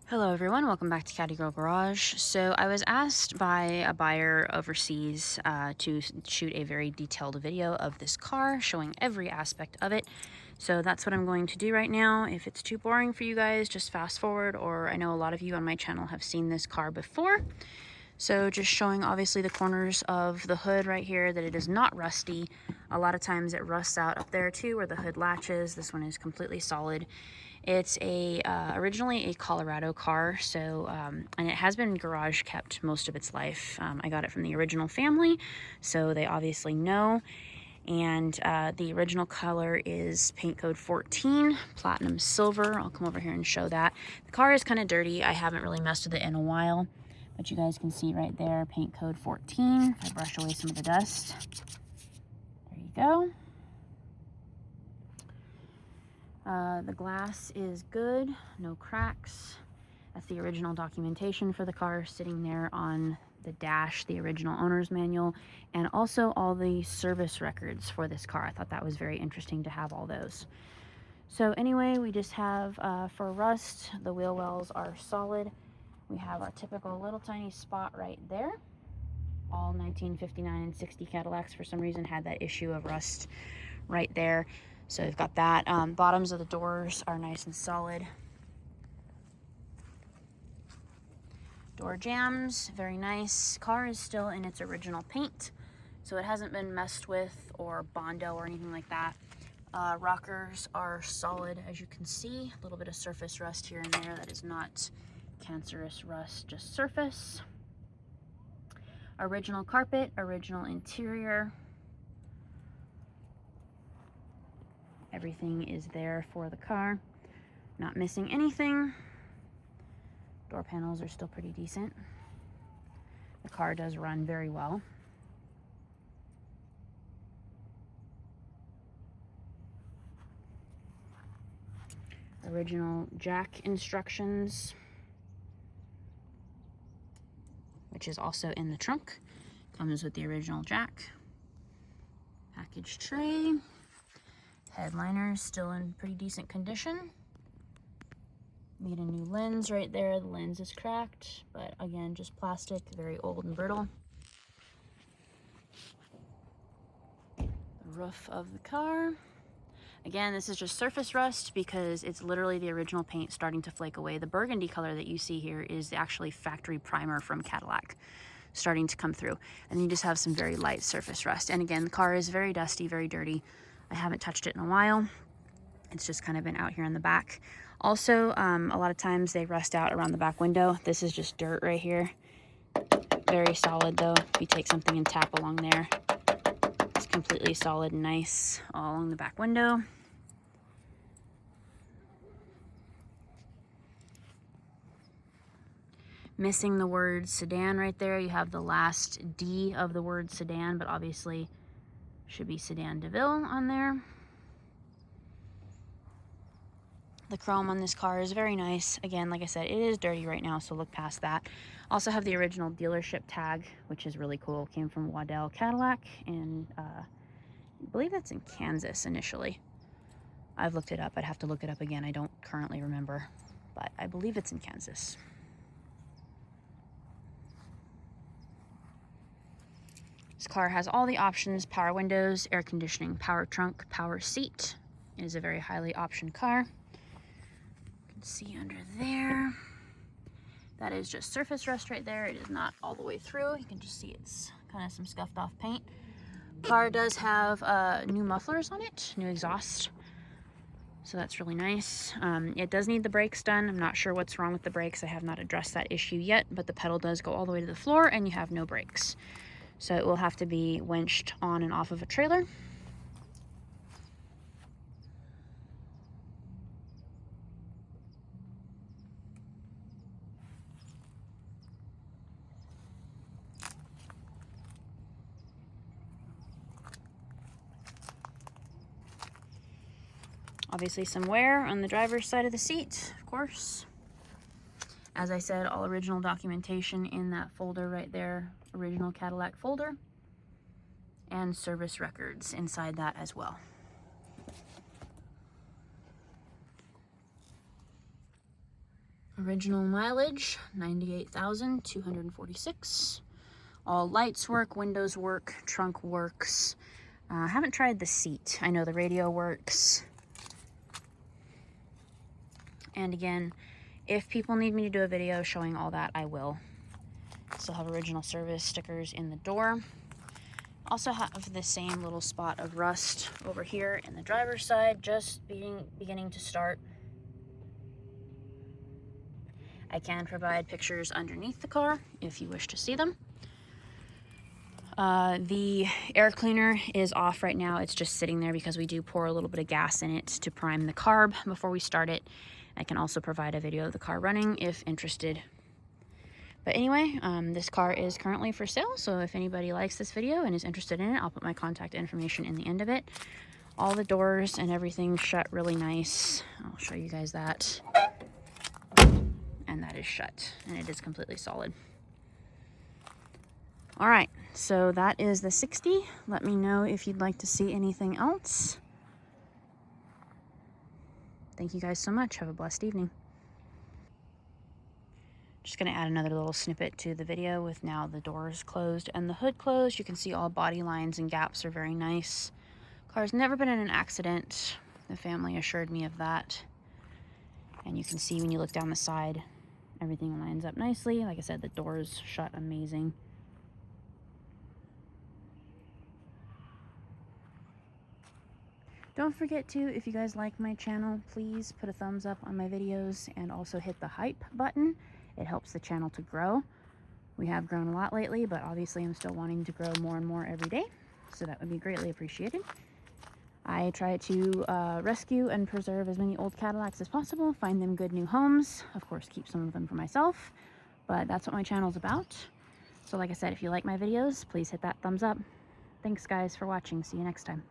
Hello everyone, welcome back to Caddy Girl Garage. So I was asked by a buyer overseas to shoot a very detailed video of this car showing every aspect of it. So that's what I'm going to do right now. If it's too boring for you guys, just fast forward, or I know a lot of you on my channel have seen this car before. So just showing obviously the corners of the hood right here, that it is not rusty. A lot of times it rusts out up there too where the hood latches. This one is completely solid. It's originally a Colorado car, so and it has been garage kept most of its life. I got it from the original family, so they obviously know. And the original color is paint code 14, platinum silver. I'll come over here and show that. The car is kind of dirty. I haven't really messed with it in a while, but you guys can see right there, paint code 14. If I brush away some of the dust, there you go. The glass is good, no cracks. That's the original documentation for the car sitting there on the dash, the original owner's manual, and also all the service records for this car. I thought that was very interesting to have all those. So anyway, we just have, for rust, the wheel wells are solid. We have our typical little tiny spot right there. All 1959 and 60 Cadillacs for some reason had that issue of rust right there. So we've got that. Bottoms of the doors are nice and solid. Door jambs, very nice. Car is still in its original paint, so it hasn't been messed with or Bondo or anything like that. Rockers are solid, as you can see. A little bit of surface rust here and there. That is not cancerous rust, just surface. Original carpet, original interior. Everything is there for the car. Not missing anything. Door panels are still pretty decent. The car does run very well. Original jack instructions, which is also in the trunk. Comes with the original jack. Package tray. Headliner is still in pretty decent condition. Need a new lens right there. The lens is cracked, but again, just plastic, very old and brittle. The roof of the car. Again, this is just surface rust because it's literally the original paint starting to flake away. The burgundy color that you see here is actually factory primer from Cadillac starting to come through. And you just have some very light surface rust. And again, the car is very dusty, very dirty. I haven't touched it in a while. It's just kind of been out here in the back. Also, a lot of times they rust out around the back window. This is just dirt right here. Very solid though. If you take something and tap along there, it's completely solid and nice all along the back window. Missing the word sedan right there. You have the last D of the word sedan, but obviously should be Sedan DeVille on there. The chrome on this car is very nice. Again, like I said, it is dirty right now, so look past that. Also have the original dealership tag, which is really cool. Came from Waddell Cadillac, and I believe that's in Kansas initially. I've looked it up. I'd have to look it up again. I don't currently remember, but I believe it's in Kansas. This car has all the options: power windows, air conditioning, power trunk, power seat. It is a very highly optioned car. You can see under there. That is just surface rust right there. It is not all the way through. You can just see it's kind of some scuffed off paint. Car does have new mufflers on it, new exhaust. So that's really nice. It does need the brakes done. I'm not sure what's wrong with the brakes. I have not addressed that issue yet, but the pedal does go all the way to the floor and you have no brakes. So it will have to be winched on and off of a trailer. Obviously some wear on the driver's side of the seat, of course. As I said, all original documentation in that folder right there, original Cadillac folder, and service records inside that as well. Original mileage, 98,246. All lights work, windows work, trunk works. I haven't tried the seat. I know the radio works. And again, if people need me to do a video showing all that, I will. Still have original service stickers in the door. Also have the same little spot of rust over here in the driver's side, just beginning to start. I can provide pictures underneath the car if you wish to see them. The air cleaner is off right now. It's just sitting there because we do pour a little bit of gas in it to prime the carb before we start it. I can also provide a video of the car running if interested. But anyway, this car is currently for sale, so if anybody likes this video and is interested in it, I'll put my contact information in the end of it. All the doors and everything shut really nice. I'll show you guys that. And that is shut, and it is completely solid. All right, so that is the 60. Let me know if you'd like to see anything else. Thank you guys so much. Have a blessed evening. Just going to add another little snippet to the video with now the doors closed and the hood closed. You can see all body lines and gaps are very nice. Car's never been in an accident. The family assured me of that. And you can see when you look down the side, everything lines up nicely. Like I said, the doors shut amazing. Don't forget to, if you guys like my channel, please put a thumbs up on my videos and also hit the hype button. It helps the channel to grow. We have grown a lot lately, but obviously I'm still wanting to grow more and more every day, so that would be greatly appreciated. I try to rescue and preserve as many old Cadillacs as possible, find them good new homes, of course keep some of them for myself, but that's what my channel's about. So like I said, if you like my videos, please hit that thumbs up. Thanks guys for watching. See you next time.